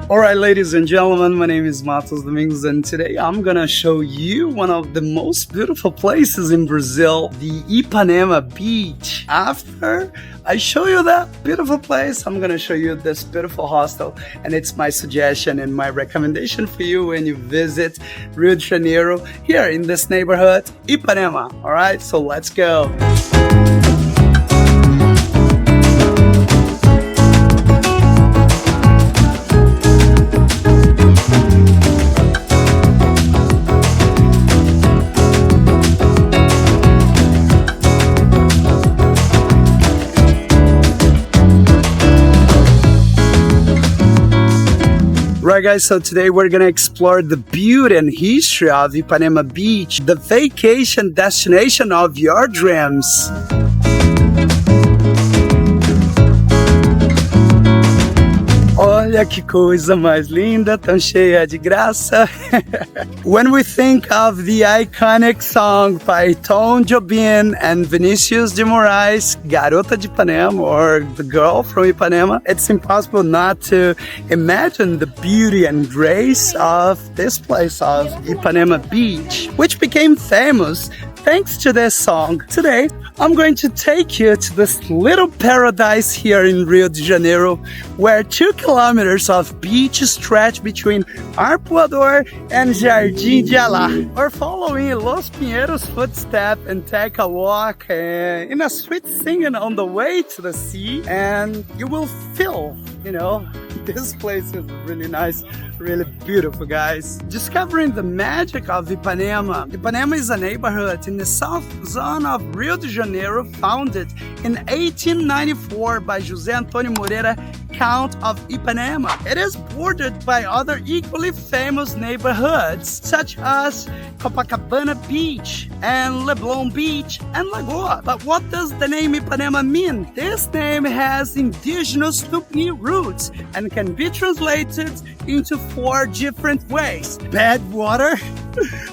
All right, ladies and gentlemen, my name is Matos Domingos, and today I'm gonna show you one of the most beautiful places in Brazil, the Ipanema Beach. After I show you that beautiful place, I'm gonna show you this beautiful hostel, and it's my suggestion and my recommendation for you when you visit Rio de Janeiro here in this neighborhood, Ipanema. All right, so let's go. Right guys, so today we're gonna explore the beauty and history of Ipanema Beach, the vacation destination of your dreams. Olha que coisa mais linda, tão cheia de graça. When we think of the iconic song by Tom Jobim and Vinicius de Moraes, Garota de Ipanema, or The Girl from Ipanema, it's impossible not to imagine the beauty and grace of this place of Ipanema Beach, which became famous thanks to this song. Today, I'm going to take you to this little paradise here in Rio de Janeiro, where 2 kilometers of beach stretch between Arpoador and Jardim de Alá. Or follow in Los Pinheiros' footsteps and take a walk in a sweet singing on the way to the sea, and you will feel, this place is really nice, really beautiful, guys. Discovering the magic of Ipanema. Ipanema is a neighborhood in the south zone of Rio de Janeiro, founded in 1894 by José Antônio Moreira, Count of Ipanema. It is bordered by other equally famous neighborhoods such as Copacabana Beach and Leblon Beach and Lagoa. But what does the name Ipanema mean? This name has indigenous Tupini roots and can be translated into 4 different ways: bad water,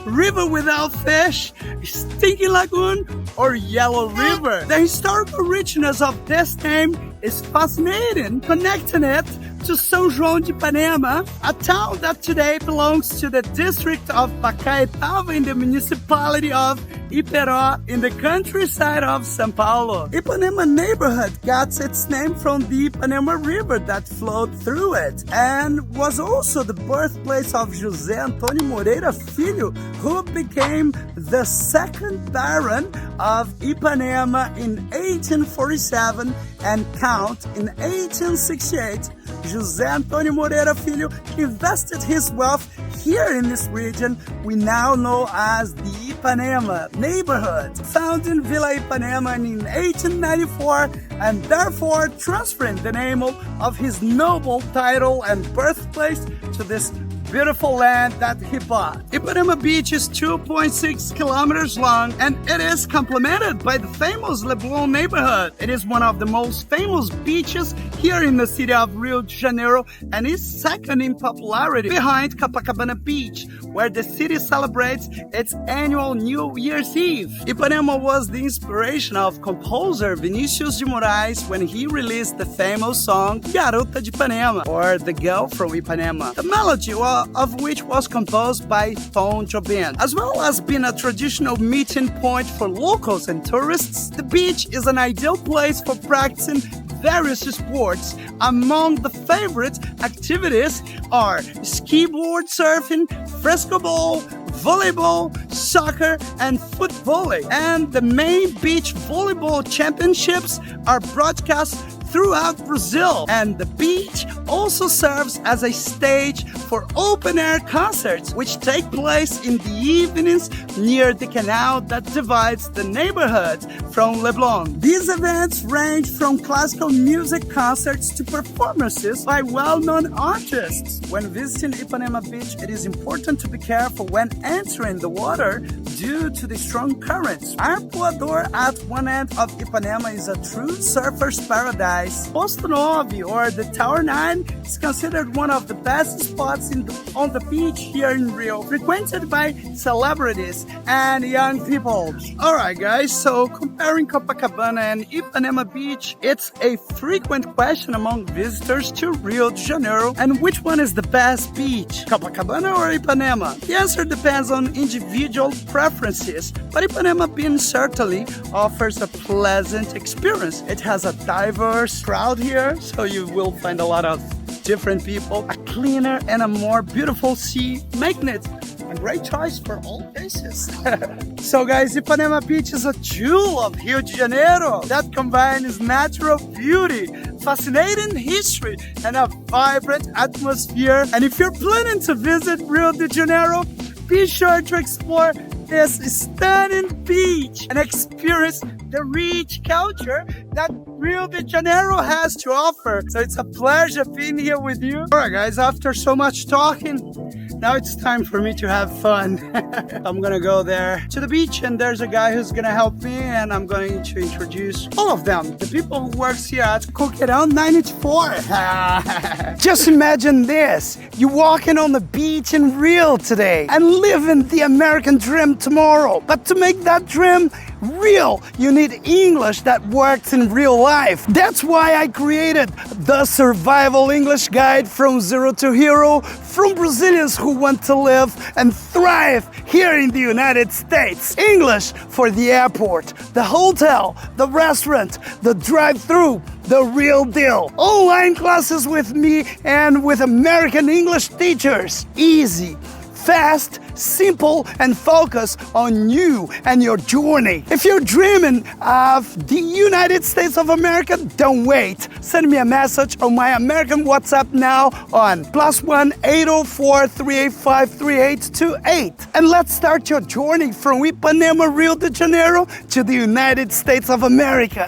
river without fish, stinking lagoon, or yellow river. The historical richness of this name is fascinating, connecting it to São João de Ipanema, a town that today belongs to the district of Pacaetava in the municipality of Iperó in the countryside of São Paulo. Ipanema neighborhood got its name from the Ipanema River that flowed through it, and was also the birthplace of José Antônio Moreira Filho, who became the 2nd Baron of Ipanema in 1847 and Count in 1868. José Antônio Moreira Filho invested his wealth here in this region we now know as the Ipanema neighborhood, found in Villa Ipanema in 1894, and therefore transferring the name of his noble title and birthplace to this beautiful land that he bought. Ipanema Beach is 2.6 kilometers long, and it is complemented by the famous Leblon neighborhood. It is one of the most famous beaches here in the city of Rio de Janeiro, and is second in popularity behind Copacabana Beach, where the city celebrates its annual New Year's Eve. Ipanema was the inspiration of composer Vinicius de Moraes when he released the famous song Garota de Ipanema, or The Girl from Ipanema. The melody of which was composed by Tom Jobim. As well as being a traditional meeting point for locals and tourists, the beach is an ideal place for practicing various sports. Among the favorite activities are ski board surfing, frescoball, volleyball, soccer, and foot volley. And the main beach volleyball championships are broadcast throughout Brazil, and the beach also serves as a stage for open-air concerts, which take place in the evenings near the canal that divides the neighborhood from Leblon. These events range from classical music concerts to performances by well-known artists. When visiting Ipanema Beach, it is important to be careful when entering the water due to the strong currents. Arpoador at one end of Ipanema is a true surfer's paradise. Posto 9, or the Tower 9, is considered one of the best spots on the beach here in Rio, frequented by celebrities and young people. Alright guys, so comparing Copacabana and Ipanema Beach, it's a frequent question among visitors to Rio de Janeiro. And which one is the best beach, Copacabana or Ipanema? The answer depends on individual preferences, but Ipanema Beach certainly offers a pleasant experience. It has a diverse crowd here, so you will find a lot of different people, a cleaner and a more beautiful sea, making it a great choice for all tastes. So guys, Ipanema Beach is a jewel of Rio de Janeiro that combines natural beauty, fascinating history, and a vibrant atmosphere. And if you're planning to visit Rio de Janeiro, be sure to explore this stunning beach and experience the rich culture that Rio de Janeiro has to offer. So it's a pleasure being here with you. Alright guys, after so much talking, now it's time for me to have fun. I'm gonna go there to the beach, and there's a guy who's gonna help me, and I'm going to introduce all of them, the people who works here at Coqueirão 94. Just imagine this, you walking on the beach in Rio today and living the American dream tomorrow. But to make that dream real, you need English that works in real life. That's why I created the Survival English Guide from Zero to Hero, from Brazilians who want to live and thrive here in the United States. English for the airport, the hotel, the restaurant, the drive-thru, the real deal. Online classes with me and with American English teachers. Easy, fast, simple, and focus on you and your journey. If you're dreaming of the United States of America, don't wait. Send me a message on my American WhatsApp now on +1 804 385 3828. And let's start your journey from Ipanema, Rio de Janeiro to the United States of America.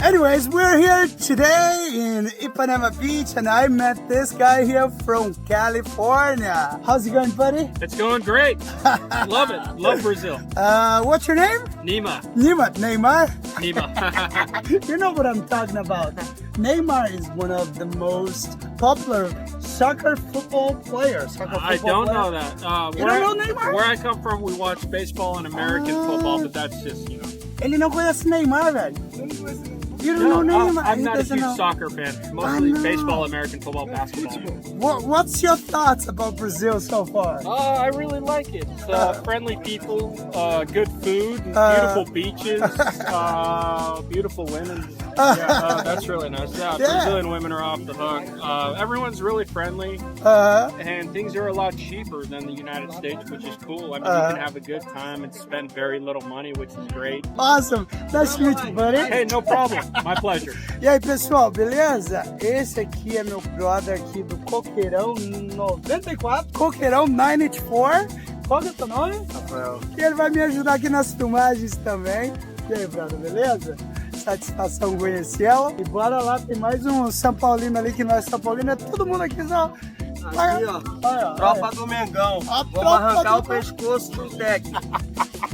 Anyways, we're here today in Ipanema Beach, and I met this guy here from California. How's it going, buddy? It's going great. Love it. Love Brazil. What's your name? Nima. Neymar? Nima. You know what I'm talking about. Neymar is one of the most popular football players. I don't know that. You don't know Neymar? Where I come from, we watch baseball and American football, but that's just, you know. Ele não conhece Neymar, velho. You don't know Neymar. I'm not a huge soccer fan. Mostly baseball, American football, basketball. What's your thoughts about Brazil so far? I really like it. Friendly people, good food, beautiful beaches, beautiful women. That's really nice. Yeah, Brazilian women are off the hook. Everyone's really friendly, and things are a lot cheaper than the United States, which is cool. I mean, you can have a good time and spend very little money, which is great. Awesome. Nice to meet you, buddy. Hey, no problem. My pleasure. E aí, pessoal, beleza? Esse aqui é meu brother aqui do Coqueirão 94, Coqueirão 94. Qual que é o teu nome? Rafael. E ele vai me ajudar aqui nas filmagens também. E aí, brother, beleza? Satisfação conhecê-la. E bora lá, tem mais um São Paulino ali, que nós São Paulino é todo mundo aqui, só. Aqui, ó. Tropa do Mengão. Vamos arrancar o pescoço do técnico.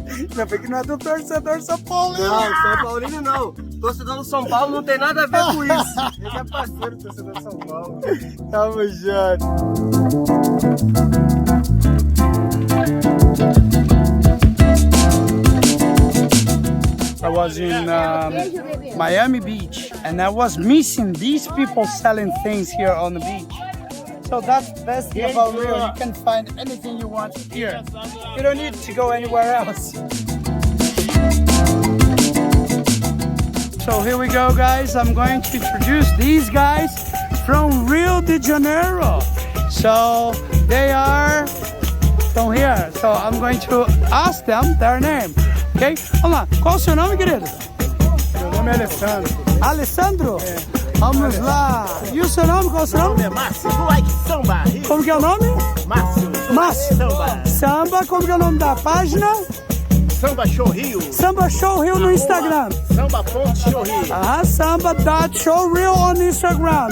Ainda bem que não é do torcedor São Paulino. Não, São Paulino não. Torcedor do São Paulo não tem nada a ver com isso. Ele é parceiro do torcedor do São Paulo. Tamo junto. I was in Miami Beach, and I was missing these people selling things here on the beach. So that's the best thing about Rio. You can find anything you want here. You don't need to go anywhere else. So here we go, guys. I'm going to introduce these guys from Rio de Janeiro. So they are from here. So I'm going to ask them their name. Okay? Vamos lá. Qual o seu nome, querido? Meu nome é Alessandro. Alessandro? É. Vamos lá. E o seu nome? Qual é o seu nome? Márcio, like samba. Como que é o nome? Márcio. Márcio. Samba. Samba, como que é o nome da página? Samba Show Rio. Samba Show Rio no Instagram. Samba.show Rio. Samba.showreel on Instagram.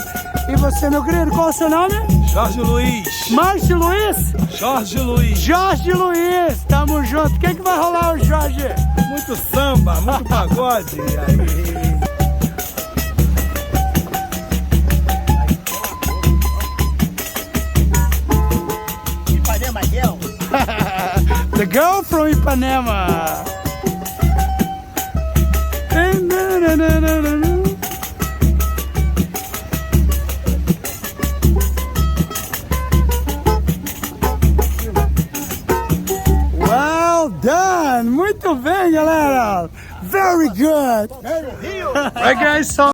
E você, meu querido, qual é o seu nome? Jorge Luiz. Márcio Luiz? Jorge Luiz. Jorge Luiz, tamo junto. O que vai rolar hoje, Jorge? Muito samba, muito pagode. Aí. Ipanema Girl. The girl from Ipanema. Well done! Muito bem, galera! Very good! Alright guys, so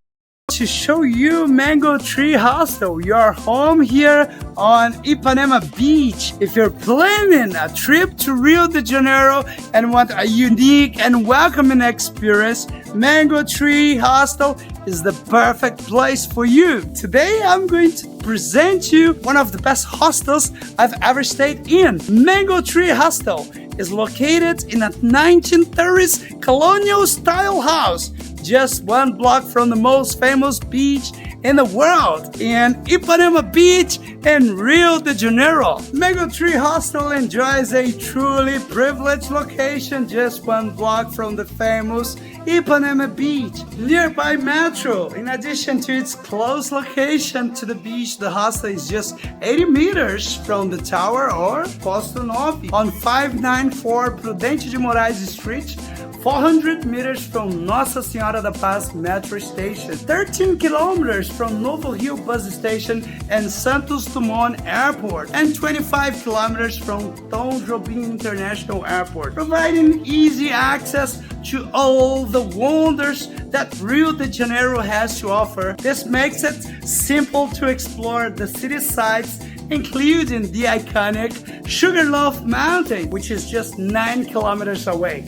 to show you Mango Tree Hostel, your home here on Ipanema Beach. If you're planning a trip to Rio de Janeiro and want a unique and welcoming experience, Mango Tree Hostel is the perfect place for you. Today I'm going to present you one of the best hostels I've ever stayed in. Mango Tree Hostel is located in a 1930s colonial style house just one block from the most famous beach in the world, in Ipanema Beach in Rio de Janeiro. Mango Tree Hostel enjoys a truly privileged location just one block from the famous Ipanema Beach, nearby metro. In addition to its close location to the beach, the hostel is just 80 meters from the tower or Posto Novo on 594 Prudente de Moraes Street, 400 meters from Nossa Senhora da Paz metro station, 13 kilometers from Novo Rio bus station and Santos Dumont Airport, and 25 kilometers from Tom Jobim International Airport, providing easy access to all the wonders that Rio de Janeiro has to offer. This makes it simple to explore the city sights, including the iconic Sugarloaf Mountain, which is just 9 kilometers away.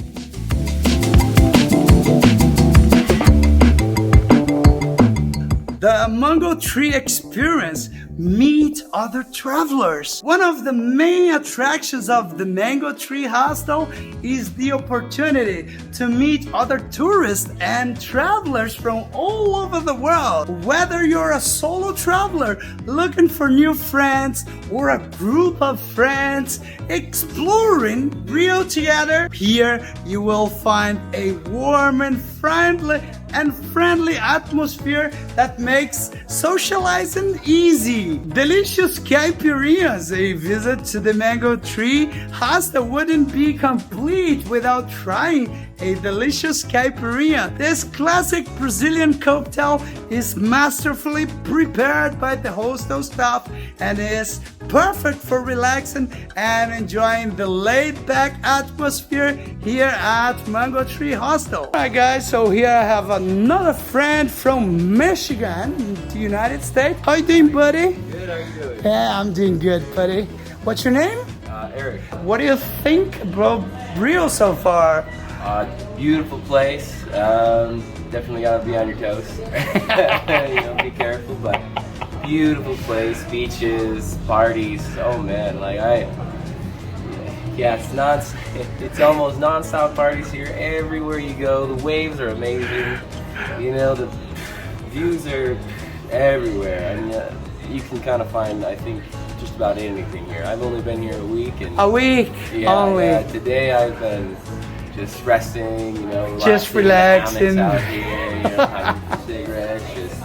The Mango Tree Experience. Meet other travelers. One of the main attractions of the Mango Tree Hostel is the opportunity to meet other tourists and travelers from all over the world. Whether you're a solo traveler looking for new friends or a group of friends exploring Rio together, here you will find a warm and friendly atmosphere that makes socializing easy. Delicious caipirinhas. A visit to the Mango Tree Hostel wouldn't be complete without trying a delicious caipirinha. This classic Brazilian cocktail is masterfully prepared by the hostel staff and is perfect for relaxing and enjoying the laid-back atmosphere here at Mango Tree Hostel. Alright guys, so here I have another friend from Michigan, the United States. How you doing, buddy? Good, how you doing? Yeah, I'm doing good, buddy. What's your name? Eric. What do you think about Rio so far? Beautiful place. Definitely gotta be on your toes. Be careful, but beautiful place. Beaches, parties. Oh man, it's almost non-stop parties here. Everywhere you go, the waves are amazing. The views are everywhere. I mean, you can kind of find, I think, just about anything here. I've only been here a week, and a week only. Yeah, today I've been just resting, just relaxing out here, having cigarettes, just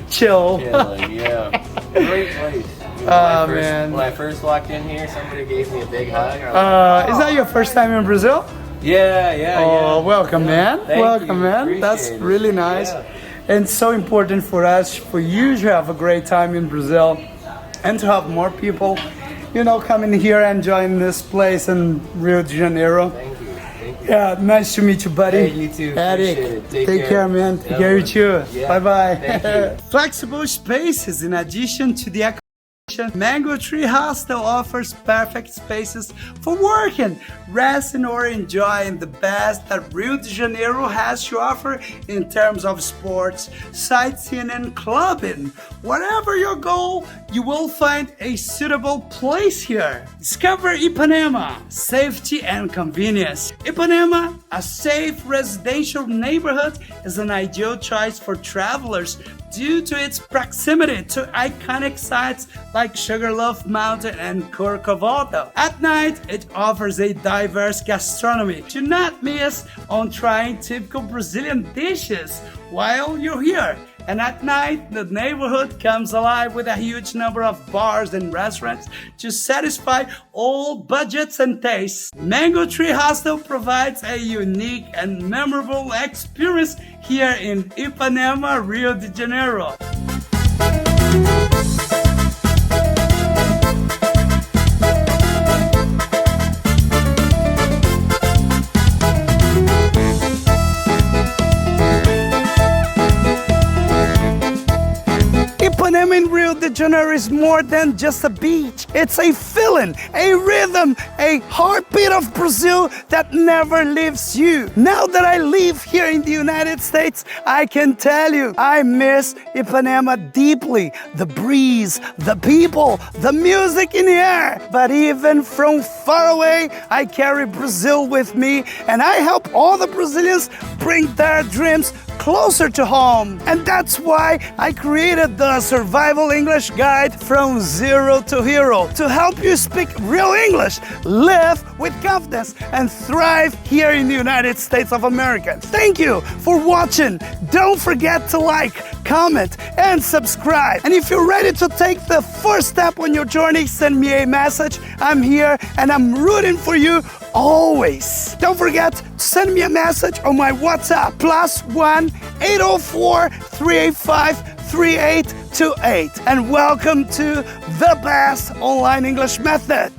chilling. Yeah, great place. Man. When I first walked in here, somebody gave me a big hug. Is that your first time in Brazil? Yeah. Welcome, man. Welcome, man. Appreciate That's it. really nice. Yeah. And so important for us, for you to have a great time in Brazil and to have more people, coming here and enjoying this place in Rio de Janeiro. Thank you. Yeah, nice to meet you, buddy. Hey, you too. Eric, Appreciate it. take care, man. Take care, you too. Yeah. Bye-bye. Thank you. Flexible spaces in addition to the Mango Tree Hostel offers perfect spaces for working, resting, or enjoying the best that Rio de Janeiro has to offer in terms of sports, sightseeing, and clubbing. Whatever your goal, you will find a suitable place here. Discover Ipanema, safety and convenience. Ipanema, a safe residential neighborhood, is an ideal choice for travelers due to its proximity to iconic sites like Sugarloaf Mountain and Corcovado. At night, it offers a diverse gastronomy. Do not miss on trying typical Brazilian dishes while you're here. And at night, the neighborhood comes alive with a huge number of bars and restaurants to satisfy all budgets and tastes. Mango Tree Hostel provides a unique and memorable experience here in Ipanema, Rio de Janeiro. Ipanema in Rio de Janeiro is more than just a beach. It's a feeling, a rhythm, a heartbeat of Brazil that never leaves you. Now that I live here in the United States, I can tell you, I miss Ipanema deeply. The breeze, the people, the music in the air. But even from far away, I carry Brazil with me, and I help all the Brazilians bring their dreams closer to home. And that's why I created the Survival English Guide From Zero to Hero to help you speak real English, live with confidence, and thrive here in the United States of America. Thank you for watching. Don't forget to like, comment, and subscribe. And if you're ready to take the first step on your journey, send me a message. I'm here and I'm rooting for you always. Don't forget to send me a message on my WhatsApp, +1 804 385 3828. And welcome to the best online English method.